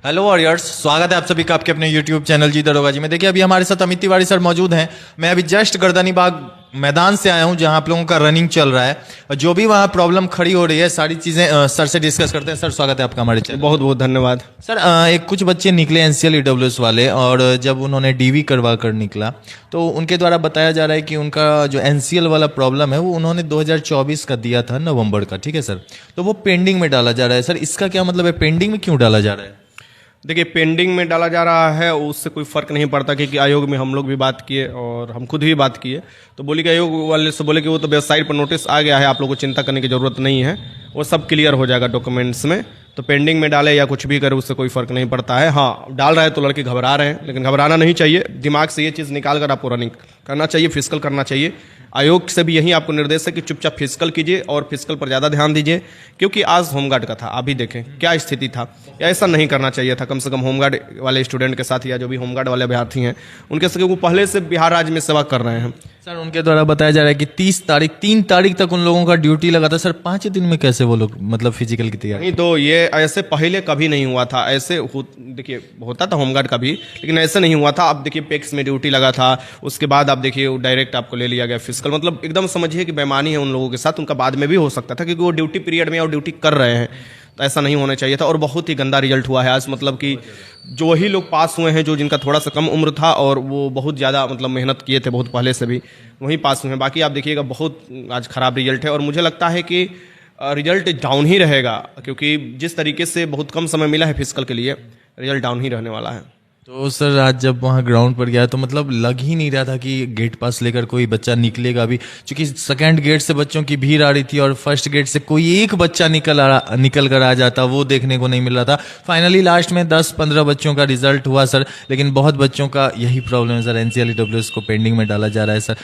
Hello warriors, स्वागत है आप सभी का आपके अपने यूट्यूब चैनल जी दरोगा जी में। देखिए अभी हमारे साथ अमित तिवारी सर मौजूद हैं। मैं अभी जस्ट गर्दनी बाग मैदान से आया हूं जहां आप लोगों का रनिंग चल रहा है और जो भी वहां प्रॉब्लम खड़ी हो रही है सारी चीजें सर से डिस्कस करते हैं। सर स्वागत है आपका हमारे चैनल। बहुत बहुत धन्यवाद सर एक कुछ बच्चे निकले एनसीएल ईडब्ल्यूएस वाले, और जब उन्होंने डीवी करवा कर निकला तो उनके द्वारा बताया जा रहा है कि उनका जो एनसीएल वाला प्रॉब्लम है वो उन्होंने 2024 का दिया था नवंबर का, ठीक है सर, तो वो पेंडिंग में डाला जा रहा है। सर इसका क्या मतलब है, पेंडिंग में क्यों डाला जा रहा है? देखिए, पेंडिंग में डाला जा रहा है उससे कोई फर्क नहीं पड़ता, क्योंकि आयोग में हम लोग भी बात किए और हम खुद भी बात किए तो बोले कि आयोग वाले से बोले कि वो तो वेबसाइट पर नोटिस आ गया है, आप लोगों को चिंता करने की जरूरत नहीं है, वो सब क्लियर हो जाएगा डॉक्यूमेंट्स में। तो पेंडिंग में डाले या कुछ भी करे उससे कोई फर्क नहीं पड़ता है। हाँ, डाल रहा है तो लड़के घबरा रहे हैं, लेकिन घबराना नहीं चाहिए। दिमाग से ये चीज़ निकाल कर आपको रनिंग करना चाहिए, फिजिकल करना चाहिए। आयोग से भी यही आपको निर्देश है कि चुपचाप फिजिकल कीजिए और फिजिकल पर ज़्यादा ध्यान दीजिए, क्योंकि आज होमगार्ड का था, अभी देखें क्या स्थिति था। ऐसा नहीं करना चाहिए था, कम से कम होमगार्ड वाले स्टूडेंट के साथ या जो भी होमगार्ड वाले अभ्यर्थी हैं उनके साथ, वो पहले से बिहार राज्य में सेवा कर रहे हैं। सर उनके द्वारा बताया जा रहा है कि 3 तारीख तक उन लोगों का ड्यूटी लगा था। सर 5 दिन में कैसे वो लोग मतलब फिजिकल की तैयारी? नहीं, तो ये ऐसे पहले कभी नहीं हुआ था। देखिए होता था होमगार्ड का भी, लेकिन ऐसे नहीं हुआ था। अब देखिए पेक्स में ड्यूटी लगा था, उसके बाद आप देखिए डायरेक्ट आपको ले लिया गया फिजिकल। मतलब एकदम समझिए कि बेईमानी है उन लोगों के साथ। उनका बाद में भी हो सकता था क्योंकि वो ड्यूटी पीरियड में और ड्यूटी कर रहे हैं, तो ऐसा नहीं होना चाहिए था। और बहुत ही गंदा रिजल्ट हुआ है आज। मतलब कि जो वही लोग पास हुए हैं जो जिनका थोड़ा सा कम उम्र था और वो बहुत ज़्यादा मतलब मेहनत किए थे बहुत पहले से भी, वहीं पास हुए हैं। बाकी आप देखिएगा बहुत आज खराब रिजल्ट है और मुझे लगता है कि रिजल्ट डाउन ही रहेगा, क्योंकि जिस तरीके से बहुत कम समय मिला है फिजिकल के लिए, रिजल्ट डाउन ही रहने वाला है। तो सर आज जब वहाँ ग्राउंड पर गया तो मतलब लग ही नहीं रहा था कि गेट पास लेकर कोई बच्चा निकलेगा भी, क्योंकि सेकंड गेट से बच्चों की भीड़ आ रही थी और फर्स्ट गेट से कोई एक बच्चा निकल कर आ जाता, वो देखने को नहीं मिल रहा था। फाइनली लास्ट में 10-15 बच्चों का रिजल्ट हुआ सर, लेकिन बहुत बच्चों का यही प्रॉब्लम है सर, एनसीएल ईडब्ल्यूएस को पेंडिंग में डाला जा रहा है। सर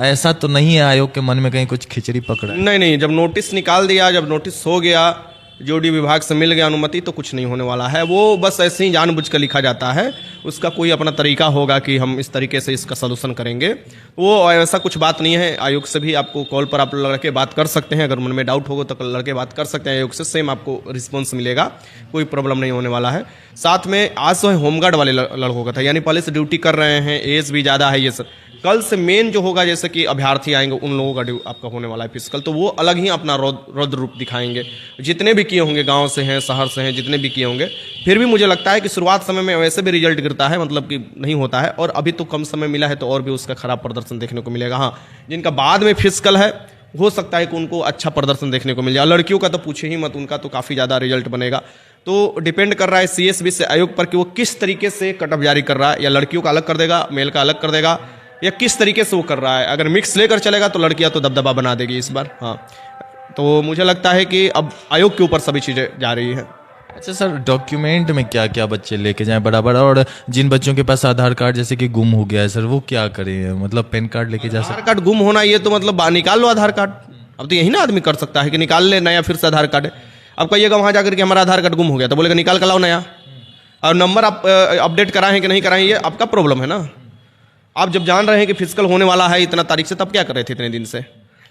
ऐसा तो नहीं है आयोग के मन में कहीं कुछ खिचड़ी पकड़ा है? नहीं, जब नोटिस निकाल दिया, जब नोटिस हो गया, जोडी विभाग से मिल गया अनुमति, तो कुछ नहीं होने वाला है। वो बस ऐसे ही जानबूझकर लिखा जाता है, उसका कोई अपना तरीका होगा कि हम इस तरीके से इसका सलूशन करेंगे। वो ऐसा कुछ बात नहीं है। आयोग से भी आपको कॉल पर आप लड़के बात कर सकते हैं, अगर मन में डाउट होगा तो लड़के बात कर सकते हैं आयोग से, सेम आपको रिस्पॉन्स मिलेगा, कोई प्रॉब्लम नहीं होने वाला है। साथ में आज तो होमगार्ड वाले लड़कों का था, यानी पहले से ड्यूटी कर रहे हैं, एज भी ज़्यादा है ये सर। कल से मेन जो होगा, जैसे कि अभ्यर्थी आएंगे उन लोगों का आपका होने वाला है फिजिकल, तो वो अलग ही अपना रौद्र रूप दिखाएंगे। जितने भी किए होंगे, गांव से हैं, शहर से हैं, जितने भी किए होंगे, फिर भी मुझे लगता है कि शुरुआत समय में वैसे भी रिजल्ट गिरता है, मतलब कि नहीं होता है। और अभी तो कम समय मिला है तो और भी उसका खराब प्रदर्शन देखने को मिलेगा। हाँ, जिनका बाद में फिजिकल है हो सकता है कि उनको अच्छा प्रदर्शन देखने को मिल जाए। लड़कियों का तो पूछे ही मत, उनका तो काफ़ी ज़्यादा रिजल्ट बनेगा। तो डिपेंड कर रहा है सीएसबी से आयोग पर कि वो किस तरीके से कटअप जारी कर रहा है, या लड़कियों का अलग कर देगा, मेल का अलग कर देगा, या किस तरीके से वो कर रहा है। अगर मिक्स लेकर चलेगा तो लड़कियां तो दबदबा बना देगी इस बार। हाँ, तो मुझे लगता है कि अब आयोग के ऊपर सभी चीज़ें जा रही हैं। अच्छा सर, डॉक्यूमेंट में क्या क्या बच्चे लेके जाएं बराबर, और जिन बच्चों के पास आधार कार्ड जैसे कि गुम हो गया है सर, वो क्या करें? मतलब पैन कार्ड लेके जा सकते? आधार कार्ड गुम होना ये तो मतलब निकाल लो आधार कार्ड। अब तो यही ना आदमी कर सकता है कि निकाल ले नया, फिर से आधार कार्ड। अब कहिएगा वहाँ जाकर के हमारा आधार कार्ड गुम हो गया, तो बोलेगा निकाल कर लाओ नया। और नंबर आप अपडेट कराएं हैं कि नहीं कराएं, ये आपका प्रॉब्लम है ना। आप जब जान रहे हैं कि फिजिकल होने वाला है इतना तारीख से, तब क्या कर रहे थे इतने दिन से?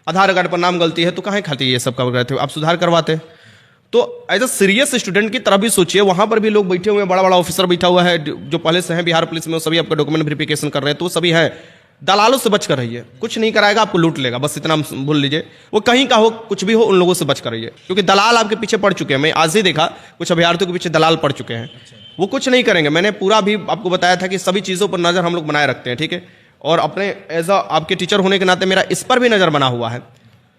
आधार कार्ड पर नाम गलती है तो कहाँ खाती ये सब कर रहे थे? आप सुधार करवाते। तो एज अ सीरियस स्टूडेंट की तरह भी सोचिए, वहाँ पर भी लोग बैठे हुए हैं, बड़ा बड़ा ऑफिसर बैठा हुआ है जो पहले से हैं बिहार पुलिस में, वो सभी आपका डॉक्यूमेंट वेरिफिकेशन कर रहे हैं, तो सभी हैं। दलालों से बच कर रहिए, कुछ नहीं कराएगा, आपको लूट लेगा, बस इतना भूल लीजिए। वो कहीं का हो, कुछ भी हो, उन लोगों से बच कर रहिए, क्योंकि दलाल आपके पीछे पड़ चुके हैं। मैं आज ही देखा कुछ अभ्यर्थियों के पीछे दलाल पड़ चुके हैं। वो कुछ नहीं करेंगे। मैंने पूरा भी आपको बताया था कि सभी चीज़ों पर नज़र हम लोग बनाए रखते हैं, ठीक है। और अपने एज आपके टीचर होने के नाते मेरा इस पर भी नज़र बना हुआ है।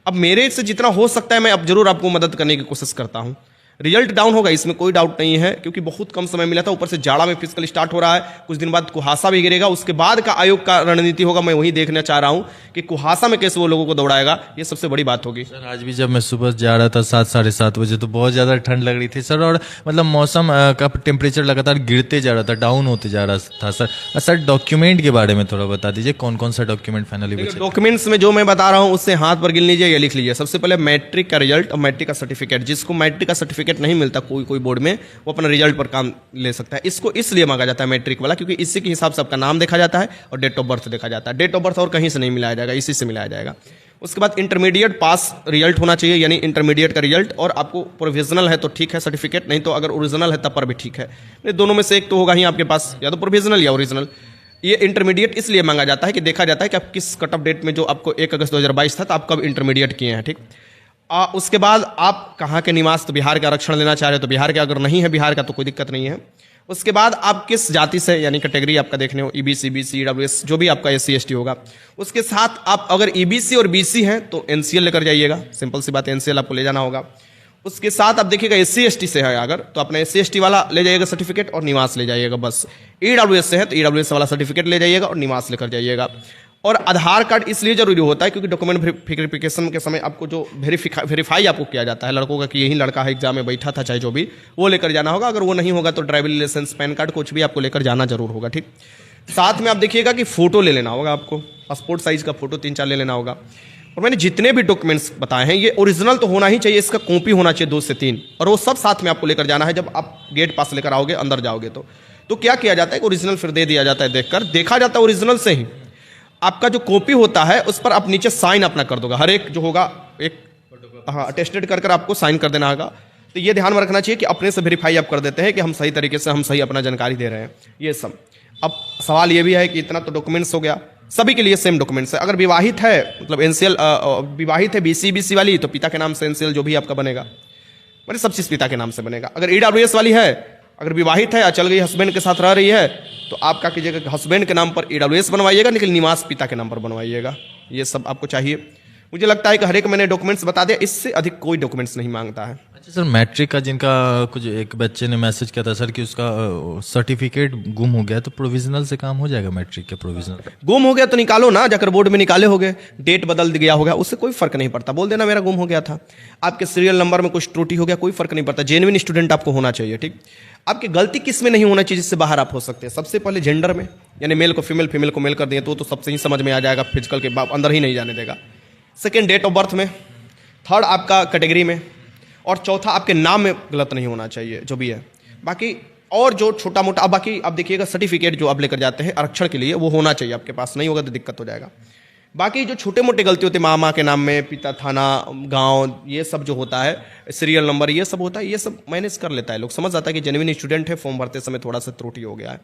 अब मेरे से जितना हो सकता है मैं अब जरूर आपको मदद करने की कोशिश करता हूँ। रिजल्ट डाउन होगा, इसमें कोई डाउट नहीं है, क्योंकि बहुत कम समय मिला था, ऊपर से जाड़ा में फिजिकल स्टार्ट हो रहा है, कुछ दिन बाद कुहासा भी गिरेगा, उसके बाद का आयोग का रणनीति होगा। मैं वही देखना चाह रहा हूं कि कुहासा में कैसे वो लोगों को दौड़ाएगा, ये सबसे बड़ी बात होगी। सर आज भी जब मैं सुबह जा रहा था 7-7:30 बजे, तो बहुत ज़्यादा ठंड लग रही थी सर, और मतलब मौसम का टेम्परेचर लगातार गिरते जा रहा था, डाउन होते जा रहा था सर। सर डॉक्यूमेंट के बारे में थोड़ा बता दीजिए, कौन कौन सा डॉक्यूमेंट फाइनली बचे? डॉक्यूमेंट्स में जो मैं बता रहा हूँ उससे हाथ पर गिन लीजिए या लिख लीजिए। सबसे पहले मैट्रिक का रिजल्ट और मैट्रिक का सर्टिफिकेट। जिसको मैट्रिक का सर्टिफिकेट नहीं मिलता कोई बोर्ड में, वो अपना रिजल्ट पर काम ले सकता है। इसको इसलिए मांगा जाता है मैट्रिक वाला, क्योंकि इसी के हिसाब से आपका नाम देखा जाता है और डेट ऑफ बर्थ देखा जाता है। डेट ऑफ बर्थ और कहीं से नहीं मिलाया जाएगा, इसी से मिलाया जाएगा। उसके बाद इंटरमीडिएट पास रिजल्ट होना चाहिए, यानी इंटरमीडिएट का रिजल्ट, और आपको प्रोविजनल है तो ठीक है सर्टिफिकेट, नहीं तो अगर ओरिजिनल है तब पर भी ठीक है, नहीं दोनों में से एक तो होगा ही आपके पास, या तो प्रोविजनल या ओरिजिनल। ये इंटरमीडिएट इसलिए मांगा जाता है कि देखा जाता है कि आप किस कट ऑफ डेट में, जो आपको 1 अगस्त 2022 था, तो आप कब इंटरमीडिएट किए हैं, ठीक। उसके बाद आप कहाँ के निवास, तो बिहार का आरक्षण लेना चाह रहे हो तो बिहार के, अगर नहीं है बिहार का तो कोई दिक्कत नहीं है। उसके बाद आप किस जाति से, यानी कैटेगरी आपका देखने हो, ईबीसी, बीसी, ईडब्ल्यूएस, जो भी आपका एससी एसटी होगा। उसके साथ आप अगर ईबीसी और बीसी हैं तो एनसीएल लेकर जाइएगा, सिंपल सी बात है, एनसीएल आपको ले जाना होगा। उसके साथ आप देखिएगा एससी एसटी से है अगर, तो अपना एससी एसटी वाला ले जाइएगा सर्टिफिकेट और निवास ले जाइएगा बस। ईडब्ल्यूएस से है तो ईडब्ल्यूएस वाला सर्टिफिकेट ले जाइएगा और निवास लेकर जाइएगा। और आधार कार्ड इसलिए जरूरी होता है क्योंकि डॉक्यूमेंट वेरिफिकेशन के समय आपको जो वेरीफाई आपको किया जाता है लड़कों का कि यही लड़का है, एग्जाम में बैठा था, चाहे जो भी, वो लेकर जाना होगा। अगर वो नहीं होगा तो ड्राइविंग लाइसेंस, पैन कार्ड, कुछ भी आपको लेकर जाना जरूर होगा, ठीक। साथ में आप देखिएगा कि फोटो ले लेना होगा आपको, पासपोर्ट साइज का फोटो 3-4 ले लेना होगा। और मैंने जितने भी डॉक्यूमेंट्स बताए हैं ये ओरिजिनल तो होना ही चाहिए, इसका कॉपी होना चाहिए 2 से 3, और वो सब साथ में आपको लेकर जाना है। जब आप गेट पास लेकर आओगे, अंदर जाओगे तो क्या किया जाता है कि ओरिजिनल फिर दे दिया जाता है, देखकर देखा जाता है ओरिजिनल से ही। आपका जो कॉपी होता है उस पर आप नीचे साइन अपना कर दोगे, हर एक जो होगा एक, हाँ, अटेस्टेड कर आपको साइन कर देना होगा। तो ये ध्यान में रखना चाहिए कि अपने से वेरीफाई आप कर देते हैं कि हम सही तरीके से, हम सही अपना जानकारी दे रहे हैं, ये सब। अब सवाल ये भी है कि इतना तो डॉक्यूमेंट्स हो गया, सभी के लिए सेम डॉक्यूमेंट्स है। अगर विवाहित है, मतलब एनसीएल विवाहित है, बीसी वाली, तो पिता के नाम से एनसीएल जो भी आपका बनेगा, मतलब सब चीज पिता के नाम से बनेगा। अगर ईडब्ल्यूएस वाली है, अगर विवाहित है, चल गई हस्बैंड के साथ रह रही है, तो आप क्या कीजिएगा कि हस्बैंड के नाम पर ईडब्ल्यूएस बनवाइएगा, लेकिन निवास पिता के नाम पर बनवाइएगा। ये सब आपको चाहिए। मुझे लगता है कि हर एक मैंने डॉक्यूमेंट्स बता दिया, इससे अधिक कोई डॉक्यूमेंट्स नहीं मांगता है। अच्छा सर, मैट्रिक का जिनका कुछ एक बच्चे ने मैसेज किया था सर कि उसका सर्टिफिकेट गुम हो गया, तो प्रोविजनल से काम हो जाएगा मैट्रिक के? प्रोविजनल गुम हो गया तो निकालो ना, जाकर बोर्ड में निकाले होगे, डेट बदल गया होगा, उससे कोई फर्क नहीं पड़ता, बोल देना मेरा गुम हो गया था। आपके सीरियल नंबर में कुछ त्रुटि हो गया, कोई फर्क नहीं पड़ता, जेन्युइन स्टूडेंट आपको होना चाहिए, ठीक। आपकी गलती किस में नहीं होना चाहिए जिससे बाहर आप हो सकते हैं? सबसे पहले जेंडर में, यानी मेल को फीमेल, फीमेल को मेल कर दिए तो सबसे ही समझ में आ जाएगा, फिजिकल के अंदर ही नहीं जाने देगा। सेकेंड, डेट ऑफ बर्थ में। थर्ड, आपका कैटेगरी में। और चौथा, आपके नाम में गलत नहीं होना चाहिए, जो भी है। बाकी और जो छोटा मोटा, अब बाकी आप देखिएगा सर्टिफिकेट जो आप लेकर जाते हैं आरक्षण के लिए, वो होना चाहिए आपके पास, नहीं होगा तो दिक्कत हो जाएगा। बाकी जो छोटे मोटे गलती होती है, मामा के नाम में, पिता, थाना, गांव, ये सब जो होता है, सीरियल नंबर, ये सब होता है, ये सब मैनेज कर लेता है लोग, समझ आता है कि जेन्युइन स्टूडेंट है, फॉर्म भरते समय थोड़ा सा त्रुटि हो गया है।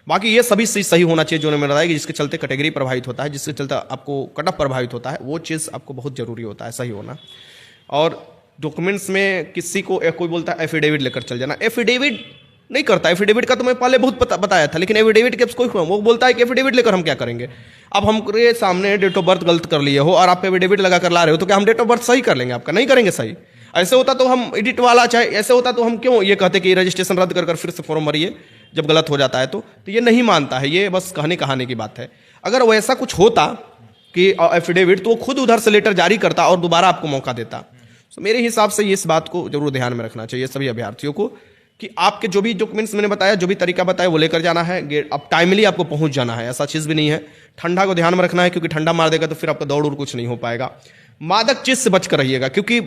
बाकी ये सभी चीज़ सही होना चाहिए, जो मैंने बताया कि जिसके चलते कैटेगरी प्रभावित होता है, जिसके चलते आपको कट ऑफ प्रभावित होता है, वो चीज़ आपको बहुत जरूरी होता है, सही होना। और डॉक्यूमेंट्स में किसी को कोई बोलता है एफिडेविट लेकर चल जाना, एफिडेविट नहीं करता। एफिडेविट का तो मैं पहले बहुत बताया था, लेकिन एफिडेविट के कोई, वो बोलता है कि एफिडेविट लेकर हम क्या करेंगे? अब हमके सामने डेट ऑफ बर्थ गलत कर लिए हो और आप एफिडेविट लगा कर ला रहे हो, तो क्या हम डेट ऑफ बर्थ सही कर लेंगे आपका? नहीं करेंगे सही। ऐसे होता तो हम एडिट वाला, चाहे ऐसे होता तो हम क्यों ये कहते कि रजिस्ट्रेशन रद्द कर फिर से फॉर्म भरिए जब गलत हो जाता है। तो ये नहीं मानता है, ये बस कहने कहानी की बात है। अगर वैसा कुछ होता कि एफिडेविट, तो वो खुद उधर से लेटर जारी करता और दोबारा आपको मौका देता। तो मेरे हिसाब से इस बात को जरूर ध्यान में रखना चाहिए सभी अभ्यर्थियों को कि आपके जो भी डॉक्यूमेंट्स मैंने बताया, जो भी तरीका बताया, वो लेकर जाना है। अब टाइमली आपको पहुंच जाना है, ऐसा चीज़ भी नहीं है। ठंडा को ध्यान में रखना है, क्योंकि ठंडा मार देगा तो फिर आपका दौड़ कुछ नहीं हो पाएगा। मादक चीज़ से बच कर रहिएगा, क्योंकि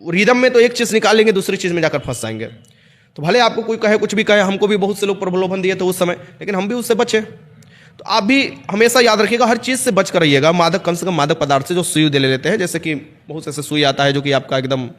रिदम में तो एक चीज़ निकालेंगे, दूसरी चीज़ में जाकर फंस जाएंगे। तो भले आपको कोई कहे, कुछ भी कहे, हमको भी बहुत से लोग प्रलोभन दिए थे उस समय, लेकिन हम भी उससे बचे। तो आप भी हमेशा याद रखिएगा, हर चीज़ से बच कर रहिएगा। मादक, कम से कम मादक पदार्थ से जो सुई दे लेते हैं, जैसे कि बहुत ऐसे सुई आता है जो कि आपका एकदम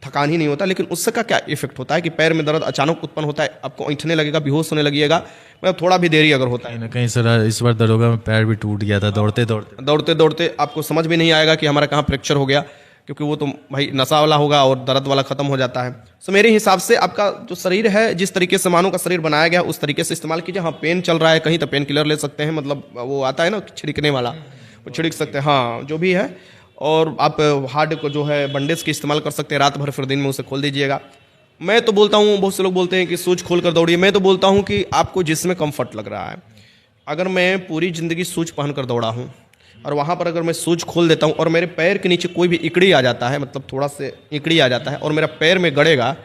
थकान ही नहीं होता, लेकिन उससे का क्या इफेक्ट होता है कि पैर में दर्द अचानक उत्पन्न होता है, आपको ऐंठने लगेगा, बेहोश होने लगेगा, मतलब थोड़ा भी देरी अगर होता है। कहीं सर इस बार दरोगा में पैर भी टूट गया था दौड़ते दौड़ते आपको समझ भी नहीं आएगा कि हमारा कहाँ फ्रैक्चर हो गया, क्योंकि वो तो भाई नशा वाला होगा और दर्द वाला खत्म हो जाता है। सो मेरे हिसाब से आपका जो शरीर है, जिस तरीके से मानव का शरीर बनाया गया, उस तरीके से इस्तेमाल कीजिए। हाँ, पेन चल रहा है कहीं तो पेन किलर ले सकते हैं, मतलब वो आता है ना छिड़कने वाला, वो छिड़क सकते हैं, हाँ, जो भी है। और आप हार्ड को जो है बंडेज के इस्तेमाल कर सकते हैं रात भर, फिर दिन में उसे खोल दीजिएगा। मैं तो बोलता हूँ, बहुत से लोग बोलते हैं कि शूज खोल कर दौड़िए, मैं तो बोलता हूँ कि आपको जिसमें कंफर्ट लग रहा है। अगर मैं पूरी ज़िंदगी शूज पहन कर दौड़ा हूँ और वहाँ पर अगर मैं शूज खोल देता हूँ और मेरे पैर के नीचे कोई भी इकड़ी आ जाता है, मतलब थोड़ा से इकड़ी आ जाता है और मेरा पैर में गड़ेगा,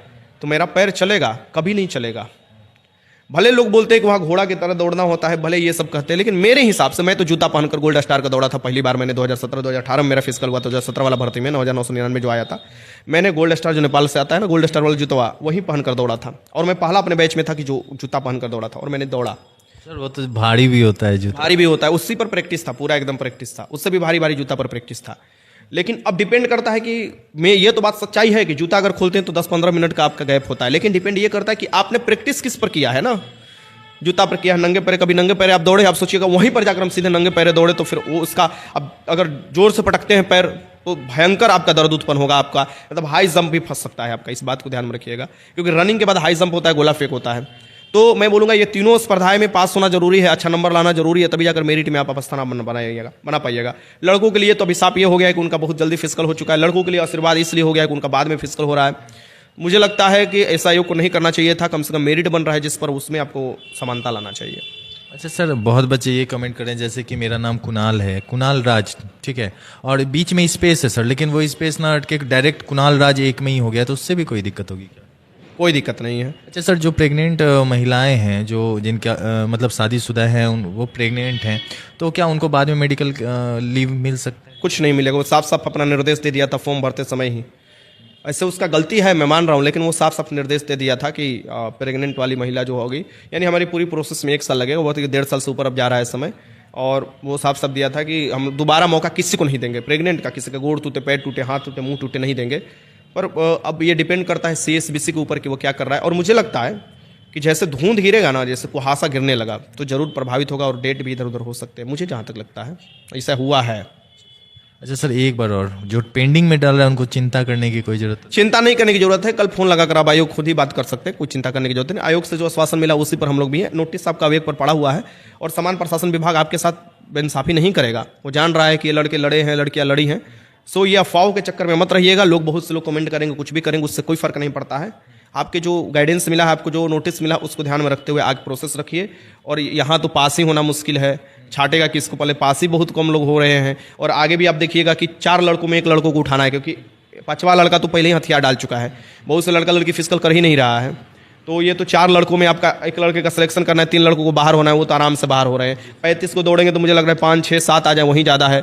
तो मेरा पैर चलेगा? कभी नहीं चलेगा। भले लोग बोलते हैं कि वहाँ घोड़ा की तरह दौड़ना होता है, भले ये सब कहते हैं, लेकिन मेरे हिसाब से मैं तो जूता पहनकर गोल्ड स्टार का दौड़ा था पहली बार। मैंने 2017-2018 में मेरा फिजिकल हुआ था, 2017 वाला भर्ती में 9,999 जो आया था, मैंने गोल्ड स्टार जो नेपाल से आता है ना, गोल्ड स्टार वाला जूता, वही पहनकर दौड़ा था। और मैं पहला अपने बैच में था कि जो जूता पहनकर दौड़ा था, और मैंने दौड़ा। सर वो तो भारी भी होता है जूता, भारी भी होता है, उसी पर प्रैक्टिस था, पूरा एकदम प्रैक्टिस था, उससे भी भारी भारी जूता पर प्रैक्टिस था। लेकिन अब डिपेंड करता है कि मैं ये तो बात सच्चाई है कि जूता अगर खोलते हैं तो 10-15 मिनट का आपका गैप होता है, लेकिन डिपेंड ये करता है कि आपने प्रैक्टिस किस पर किया है ना। जूता पर किया है, नंगे पैरे, कभी नंगे पैरे आप दौड़े, आप सोचिएगा वहीं पर जाकर हम सीधे नंगे पैरे दौड़े तो फिर वो उसका, अब अगर जोर से पटकते हैं पैर तो भयंकर आपका दर्द उत्पन्न होगा, आपका मतलब हाई जंप भी फंस सकता है आपका, इस बात को ध्यान में रखिएगा, क्योंकि रनिंग के बाद हाई जंप होता है, गोला फेंक होता है। तो मैं बोलूँगा ये तीनों स्पर्धाएं में पास होना जरूरी है, अच्छा नंबर लाना जरूरी है, तभी जाकर मेरिट में आप स्थान बना पाइएगा। लड़कों के लिए तो अभिशाप ये हो गया है कि उनका बहुत जल्दी फिजिकल हो चुका है, लड़कों के लिए आशीर्वाद इसलिए हो गया है कि उनका बाद में फिजिकल हो रहा है। मुझे लगता है कि ऐसा आयोग को नहीं करना चाहिए था, कम से कम मेरिट बन रहा है जिस पर, उसमें आपको समानता लाना चाहिए। अच्छा सर, बहुत बच्चे ये कमेंट करें जैसे कि मेरा नाम कुणाल है, कुणाल राज, ठीक है, और बीच में स्पेस है सर, लेकिन वो स्पेस ना अटके डायरेक्ट कुणाल राज एक में ही हो गया, तो उससे भी कोई दिक्कत होगी क्या? कोई दिक्कत नहीं है। अच्छा सर, जो प्रेग्नेंट महिलाएं हैं, जो जिनका मतलब शादीशुदा हैं, वो प्रेग्नेंट हैं, तो क्या उनको बाद में मेडिकल लीव मिल सकता है? कुछ नहीं मिलेगा, वो साफ साफ अपना निर्देश दे दिया था फॉर्म भरते समय ही। ऐसे उसका गलती है, मैं मान रहा हूँ, लेकिन वो साफ साफ निर्देश दे दिया था कि प्रेग्नेंट वाली महिला जो होगी, यानी हमारी पूरी प्रोसेस में 1 साल लगेगा, बहुत 1.5 साल से ऊपर अब जा रहा है समय, और वो साफ साफ दिया था कि हम दोबारा मौका किसी को नहीं देंगे, प्रेग्नेंट का, किसी का गोड़ टूटे, पैर टूटे, हाथ टूटे, मुंह टूटे नहीं देंगे। पर अब ये डिपेंड करता है CSBC के ऊपर कि वो क्या कर रहा है, और मुझे लगता है कि जैसे धुंध गिरेगा ना, जैसे कुहासा गिरने लगा, तो जरूर प्रभावित होगा और डेट भी इधर उधर हो सकते हैं, मुझे जहाँ तक लगता है ऐसा हुआ है। अच्छा सर, एक बार और, जो पेंडिंग में डाल रहा है उनको चिंता करने की कोई जरूरत? चिंता नहीं करने की जरूरत है, कल फोन लगाकर आप आयोग खुद ही बात कर सकते हैं, कोई चिंता करने की जरूरत नहीं। आयोग से जो आश्वासन मिला उसी पर हम लोग भी हैं, नोटिस आपका आयोग पर पड़ा हुआ है, और समान प्रशासन विभाग आपके साथ बेइंसाफी नहीं करेगा, वो जान रहा है कि ये लड़के लड़े हैं, लड़कियां लड़ी हैं। सो ये अफवाहों के चक्कर में मत रहिएगा, लोग बहुत से लोग कमेंट करेंगे, कुछ भी करेंगे, उससे कोई फर्क नहीं पड़ता है। आपके जो गाइडेंस मिला है, आपको जो नोटिस मिला, उसको ध्यान में रखते हुए आगे प्रोसेस रखिए। और यहाँ तो पास ही होना मुश्किल है, छाटेगा किसको, पहले पास ही बहुत कम लोग हो रहे हैं, और आगे भी आप देखिएगा कि 4 लड़कों में 1 लड़कों को उठाना है, क्योंकि 5वां लड़का तो पहले ही हथियार डाल चुका है, बहुत से लड़का लड़की फिजिकल कर ही नहीं रहा है। तो ये तो 4 लड़कों में आपका 1 लड़के का सिलेक्शन करना है, 3 लड़कों को बाहर होना है, वो तो आराम से बाहर हो रहे हैं। 35 को दौड़ेंगे तो मुझे लग रहा है 5, 6, 7 आ जाए, वहीं ज़्यादा है।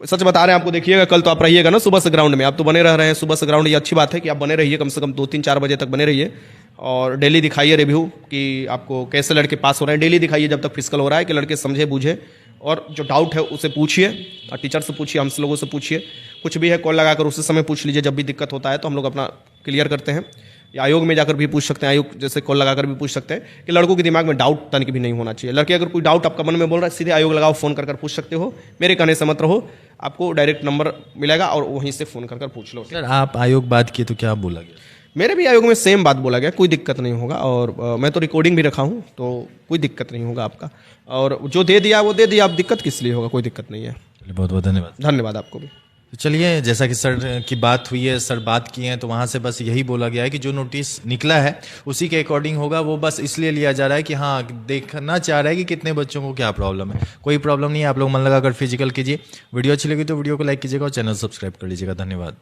सच बता रहे हैं आपको, देखिएगा कल तो आप रहिएगा ना सुबह से ग्राउंड में, आप तो बने रह रहे हैं सुबह से ग्राउंड, ये अच्छी बात है कि आप बने रहिए, कम से कम 2-3-4 बजे तक बने रहिए, और डेली दिखाइए रिव्यू कि आपको कैसे लड़के पास हो रहे हैं, डेली दिखाइए जब तक फिजिकल हो रहा है, कि लड़के समझे बूझे, और जो डाउट है उसे पूछिए, और टीचर से पूछिए, हम लोगों से पूछिए, कुछ भी है कॉल लगाकर उसी समय पूछ लीजिए, जब भी दिक्कत होता है तो हम लोग अपना क्लियर करते हैं। या आयोग में जाकर भी पूछ सकते हैं, आयोग जैसे कॉल लगाकर भी पूछ सकते हैं, कि लड़कों के दिमाग में डाउट तनिक भी नहीं होना चाहिए। लड़के अगर कोई डाउट आपका मन में बोल रहा है, सीधे आयोग लगाओ, फोन कर पूछ सकते हो, मेरे कहने से मत रहो, आपको डायरेक्ट नंबर मिलेगा और वहीं से फोन कर पूछ लो। सर आप आयोग बात किए तो क्या बोला गया? मेरे भी आयोग में सेम बात बोला गया, कोई दिक्कत नहीं होगा, और मैं तो रिकॉर्डिंग भी रखा हूँ, तो कोई दिक्कत नहीं होगा आपका, और जो दे दिया वो दे दिया, आप दिक्कत किस लिए होगा, कोई दिक्कत नहीं है। बहुत बहुत धन्यवाद। धन्यवाद आपको भी। तो चलिए, जैसा कि सर की बात हुई है, सर बात किए हैं, तो वहाँ से बस यही बोला गया है कि जो नोटिस निकला है उसी के अकॉर्डिंग होगा, वो बस इसलिए लिया जा रहा है कि हाँ, देखना चाह रहा है कि कितने बच्चों को क्या प्रॉब्लम है। कोई प्रॉब्लम नहीं है, आप लोग मन लगाकर फिजिकल कीजिए। वीडियो अच्छी लगी तो वीडियो को लाइक कीजिएगा और चैनल सब्सक्राइब कर लीजिएगा। धन्यवाद।